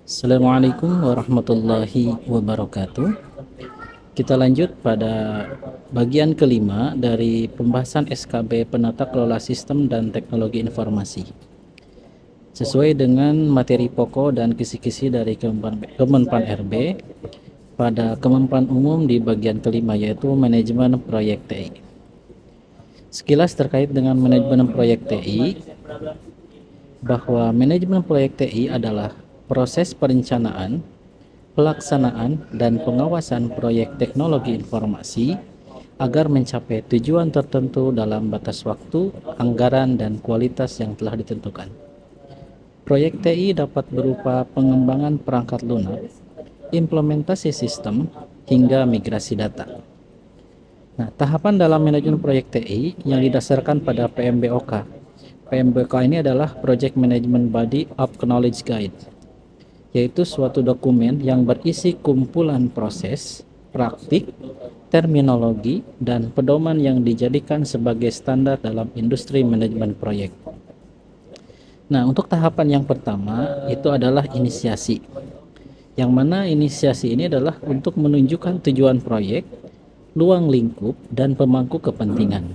Assalamualaikum warahmatullahi wabarakatuh. Kita lanjut pada bagian kelima dari pembahasan SKB Penata Kelola Sistem dan Teknologi Informasi. Sesuai dengan materi pokok dan kisi-kisi dari Kemenpan RB, pada Kemenpan Umum di bagian kelima yaitu manajemen proyek TI. Sekilas terkait dengan manajemen proyek TI, bahwa manajemen proyek TI adalah proses perencanaan, pelaksanaan, dan pengawasan proyek teknologi informasi agar mencapai tujuan tertentu dalam batas waktu, anggaran, dan kualitas yang telah ditentukan. Proyek TI dapat berupa pengembangan perangkat lunak, implementasi sistem, hingga migrasi data. Nah, tahapan dalam manajemen proyek TI yang didasarkan pada PMBOK. PMBOK ini adalah Project Management Body of Knowledge Guide, yaitu suatu dokumen yang berisi kumpulan proses, praktik, terminologi, dan pedoman yang dijadikan sebagai standar dalam industri manajemen proyek. Nah, untuk tahapan yang pertama itu adalah inisiasi, yang mana inisiasi ini adalah untuk menunjukkan tujuan proyek, luang lingkup, dan pemangku kepentingan.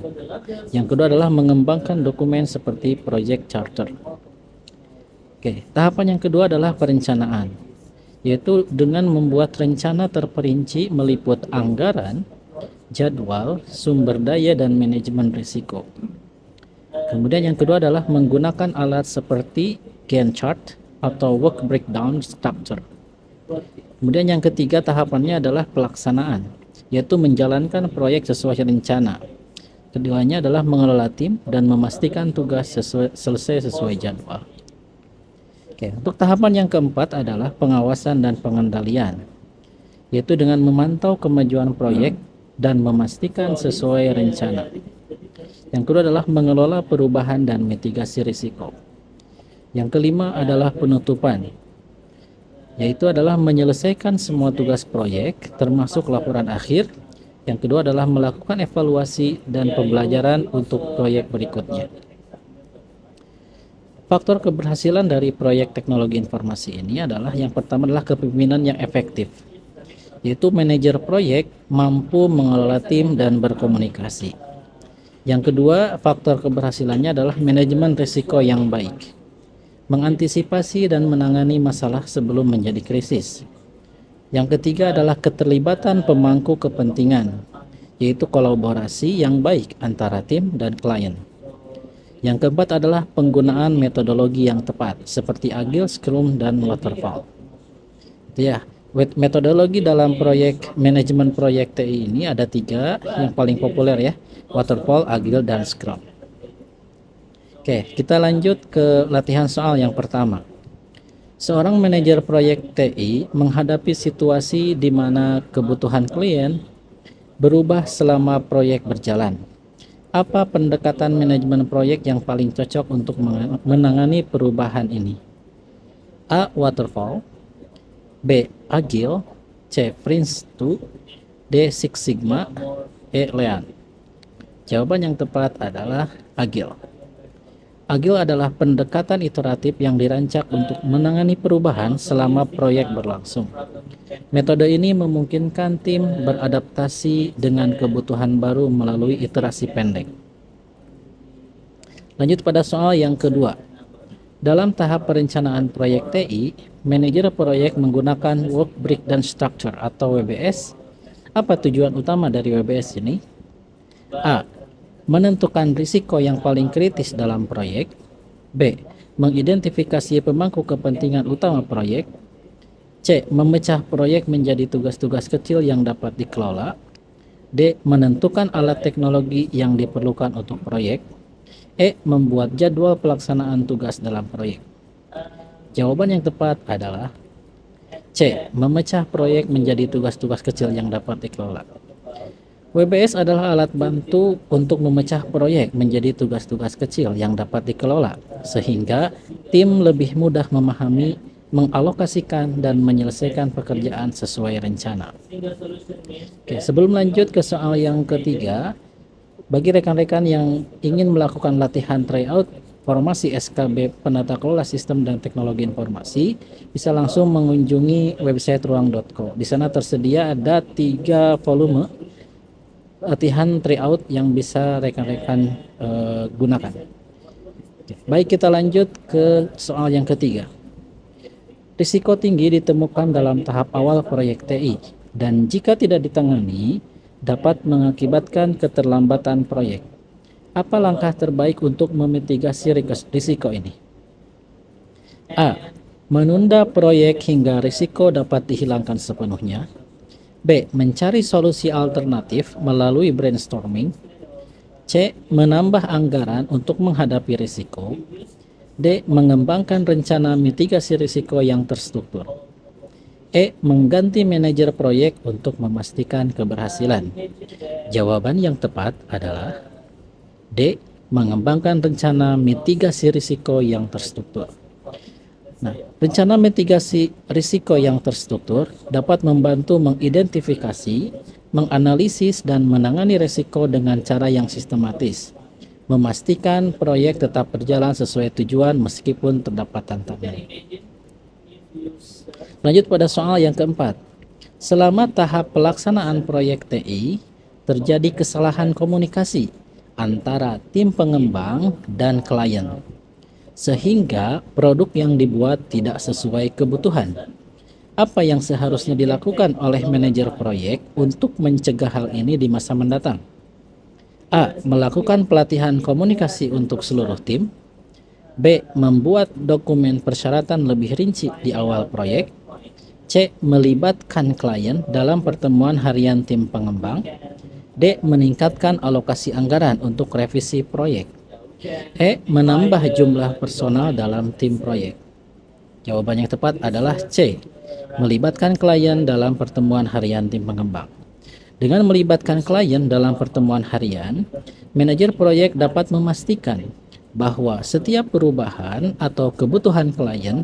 Yang kedua adalah mengembangkan dokumen seperti project charter. Oke, tahapan yang kedua adalah perencanaan, yaitu dengan membuat rencana terperinci meliput anggaran, jadwal, sumber daya, dan manajemen risiko. Kemudian yang kedua adalah menggunakan alat seperti Gantt chart atau work breakdown structure. Kemudian yang ketiga tahapannya adalah pelaksanaan, yaitu menjalankan proyek sesuai rencana. Keduanya adalah mengelola tim dan memastikan tugas selesai sesuai jadwal. Oke, untuk tahapan yang keempat adalah pengawasan dan pengendalian, yaitu dengan memantau kemajuan proyek dan memastikan sesuai rencana. Yang kedua adalah mengelola perubahan dan mitigasi risiko. Yang kelima adalah penutupan, yaitu adalah menyelesaikan semua tugas proyek termasuk laporan akhir. Yang kedua adalah melakukan evaluasi dan pembelajaran untuk proyek berikutnya. Faktor keberhasilan dari proyek teknologi informasi ini adalah yang pertama adalah kepemimpinan yang efektif, yaitu manajer proyek mampu mengelola tim dan berkomunikasi. Yang kedua, faktor keberhasilannya adalah manajemen risiko yang baik, mengantisipasi dan menangani masalah sebelum menjadi krisis. Yang ketiga adalah keterlibatan pemangku kepentingan, yaitu kolaborasi yang baik antara tim dan klien. Yang keempat adalah penggunaan metodologi yang tepat, seperti Agile, Scrum, dan Waterfall. Ya, metodologi dalam proyek manajemen proyek TI ini ada 3 yang paling populer ya, Waterfall, Agile, dan Scrum. Oke, kita lanjut ke latihan soal yang pertama. Seorang manajer proyek TI menghadapi situasi di mana kebutuhan klien berubah selama proyek berjalan. Apa pendekatan manajemen proyek yang paling cocok untuk menangani perubahan ini? A. Waterfall, B. Agile, C. Prince2, D. Six Sigma, E. Lean. Jawaban yang tepat adalah Agile. Agile adalah pendekatan iteratif yang dirancang untuk menangani perubahan selama proyek berlangsung. Metode ini memungkinkan tim beradaptasi dengan kebutuhan baru melalui iterasi pendek. Lanjut pada soal yang kedua. Dalam tahap perencanaan proyek TI, manajer proyek menggunakan Work Breakdown Structure atau WBS. Apa tujuan utama dari WBS ini? A. Menentukan risiko yang paling kritis dalam proyek. B. Mengidentifikasi pemangku kepentingan utama proyek. C. Memecah proyek menjadi tugas-tugas kecil yang dapat dikelola. D. Menentukan alat teknologi yang diperlukan untuk proyek. E. Membuat jadwal pelaksanaan tugas dalam proyek. Jawaban yang tepat adalah C. Memecah proyek menjadi tugas-tugas kecil yang dapat dikelola. WBS adalah alat bantu untuk memecah proyek menjadi tugas-tugas kecil yang dapat dikelola, sehingga tim lebih mudah memahami, mengalokasikan, dan menyelesaikan pekerjaan sesuai rencana. Oke, sebelum lanjut ke soal yang ketiga, bagi rekan-rekan yang ingin melakukan latihan tryout informasi SKB Penata Kelola Sistem dan Teknologi Informasi, bisa langsung mengunjungi website ruang.co. Di sana tersedia ada 3 volume latihan tryout yang bisa rekan-rekan gunakan. Baik, kita lanjut ke soal yang ketiga. Risiko tinggi ditemukan dalam tahap awal proyek TI, dan jika tidak ditangani, dapat mengakibatkan keterlambatan proyek. Apa langkah terbaik untuk memitigasi risiko ini? A. Menunda proyek hingga risiko dapat dihilangkan sepenuhnya. B. Mencari solusi alternatif melalui brainstorming. C. Menambah anggaran untuk menghadapi risiko. D. Mengembangkan rencana mitigasi risiko yang terstruktur. E. Mengganti manajer proyek untuk memastikan keberhasilan. Jawaban yang tepat adalah D. Mengembangkan rencana mitigasi risiko yang terstruktur. Nah, rencana mitigasi risiko yang terstruktur dapat membantu mengidentifikasi, menganalisis, dan menangani risiko dengan cara yang sistematis, memastikan proyek tetap berjalan sesuai tujuan meskipun terdapat tantangan. Lanjut pada soal yang keempat. Selama tahap pelaksanaan proyek TI, terjadi kesalahan komunikasi antara tim pengembang dan klien, sehingga produk yang dibuat tidak sesuai kebutuhan. Apa yang seharusnya dilakukan oleh manajer proyek untuk mencegah hal ini di masa mendatang? A. Melakukan pelatihan komunikasi untuk seluruh tim. B. Membuat dokumen persyaratan lebih rinci di awal proyek. C. Melibatkan klien dalam pertemuan harian tim pengembang. D. Meningkatkan alokasi anggaran untuk revisi proyek. E. Menambah jumlah personal dalam tim proyek. Jawaban yang tepat adalah C. Melibatkan klien dalam pertemuan harian tim pengembang. Dengan melibatkan klien dalam pertemuan harian, manajer proyek dapat memastikan bahwa setiap perubahan atau kebutuhan klien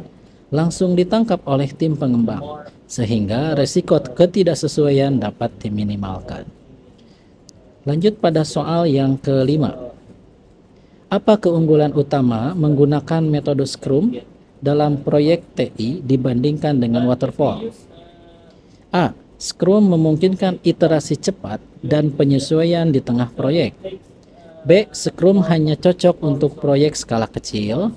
langsung ditangkap oleh tim pengembang, sehingga risiko ketidaksesuaian dapat diminimalkan. Lanjut pada soal yang kelima. Apa keunggulan utama menggunakan metode Scrum dalam proyek TI dibandingkan dengan Waterfall? A. Scrum memungkinkan iterasi cepat dan penyesuaian di tengah proyek. B. Scrum hanya cocok untuk proyek skala kecil.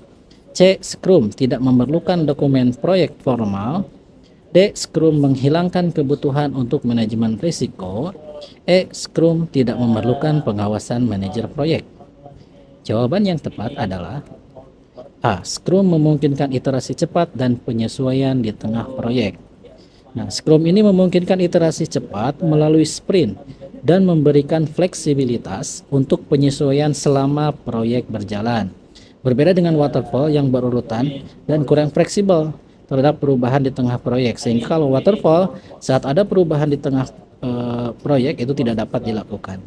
C. Scrum tidak memerlukan dokumen proyek formal. D. Scrum menghilangkan kebutuhan untuk manajemen risiko. E. Scrum tidak memerlukan pengawasan manajer proyek. Jawaban yang tepat adalah A. Scrum memungkinkan iterasi cepat dan penyesuaian di tengah proyek. Nah, Scrum ini memungkinkan iterasi cepat melalui sprint dan memberikan fleksibilitas untuk penyesuaian selama proyek berjalan. Berbeda dengan Waterfall yang berurutan dan kurang fleksibel terhadap perubahan di tengah proyek. Sehingga kalau Waterfall, saat ada perubahan di tengah proyek itu tidak dapat dilakukan.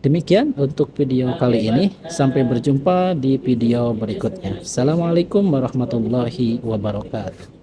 Demikian untuk video kali ini. Sampai berjumpa di video berikutnya. Assalamualaikum warahmatullahi wabarakatuh.